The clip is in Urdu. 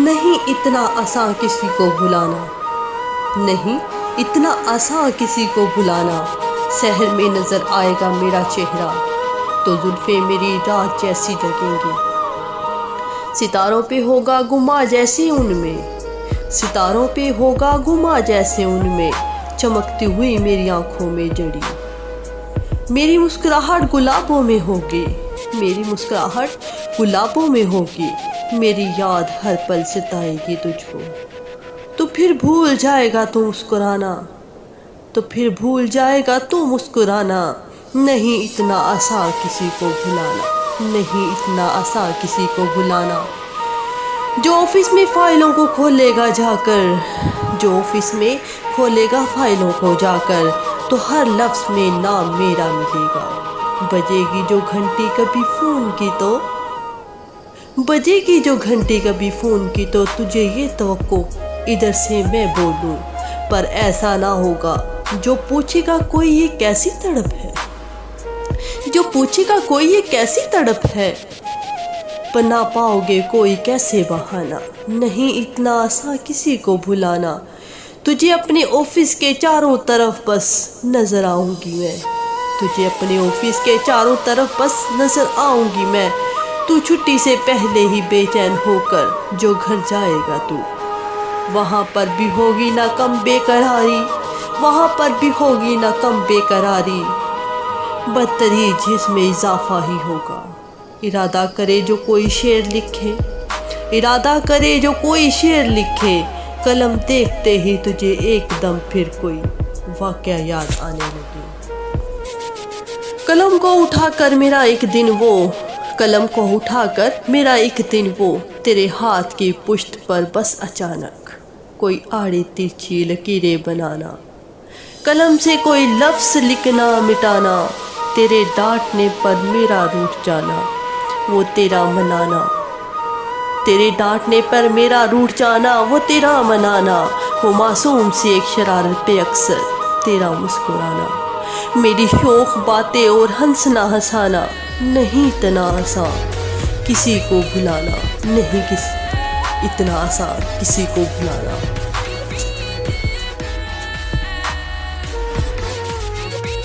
نہیں اتنا آسان کسی کو بھلانا، نہیں اتنا آسان کسی کو بھلانا۔ سحر میں نظر آئے گا میرا چہرہ تو زلفیں میری رات جیسی جگیں گی۔ ستاروں پہ ہوگا گما جیسے ان میں، ستاروں پہ ہوگا گما جیسے ان میں، چمکتی ہوئی میری آنکھوں میں جڑی۔ میری مسکراہٹ گلابوں میں ہوگی، میری مسکراہٹ گلابوں میں ہوگی، میری یاد ہر پل ستائے گی تجھ کو۔ تو پھر بھول جائے گا تو مسکرانا، تو پھر بھول جائے گا تو مسکرانا۔ نہیں اتنا آسان کسی کو بھلانا، نہیں اتنا آسان کسی کو بھلانا۔ جو آفس میں فائلوں کو کھولے گا جا کر، جو آفس میں کھولے گا فائلوں کو جا کر، تو ہر لفظ میں نام میرا ملے گا۔ بجے گی جو گھنٹی کبھی فون کی تو، بجے گی جو گھنٹی کبھی فون کی تو تجھے یہ توقع ادھر سے میں بولوں، پر ایسا نہ ہوگا۔ جو پوچھے گا کوئی یہ کیسی تڑپ ہے، جو پوچھے گا کوئی یہ کیسی تڑپ ہے، بنا پاؤ گے کوئی کیسے بہانہ۔ نہیں اتنا آسان کسی کو بھلانا۔ تجھے اپنے آفس کے چاروں طرف بس نظر آؤں گی میں، تجھے اپنے آفس کے چاروں طرف بس نظر آؤں گی میں۔ تو چھٹی سے پہلے ہی بے چین ہو کر جو گھر جائے گا تو، وہاں پر بھی ہوگی نہ کم بے قراری، وہاں پر بھی ہوگی نہ کم بے قراری، بدتریج جس میں اضافہ ہی ہوگا۔ ارادہ کرے جو کوئی شعر لکھے، ارادہ کرے جو کوئی شعر لکھے، قلم دیکھتے ہی تجھے ایک دم پھر کوئی واقعہ یاد آنے لگے۔ قلم کو اٹھا کر میرا ایک دن وہ، قلم کو اٹھا کر میرا ایک دن وہ، تیرے ہاتھ کی پشت پر بس اچانک کوئی آڑی ترچھی لکیریں بنانا۔ قلم سے کوئی لفظ لکھنا مٹانا، تیرے ڈانٹنے پر میرا روٹھ جانا وہ تیرا منانا، تیرے ڈانٹنے پر میرا روٹھ جانا وہ تیرا منانا، وہ معصوم سی ایک شرارت پہ اکثر تیرا مسکرانا۔ میری شوخ باتیں اور ہنسنا ہنسانا، نہیں اتنا آسان کسی کو بھلانا، نہیں اتنا آسان کسی کو بھلانا۔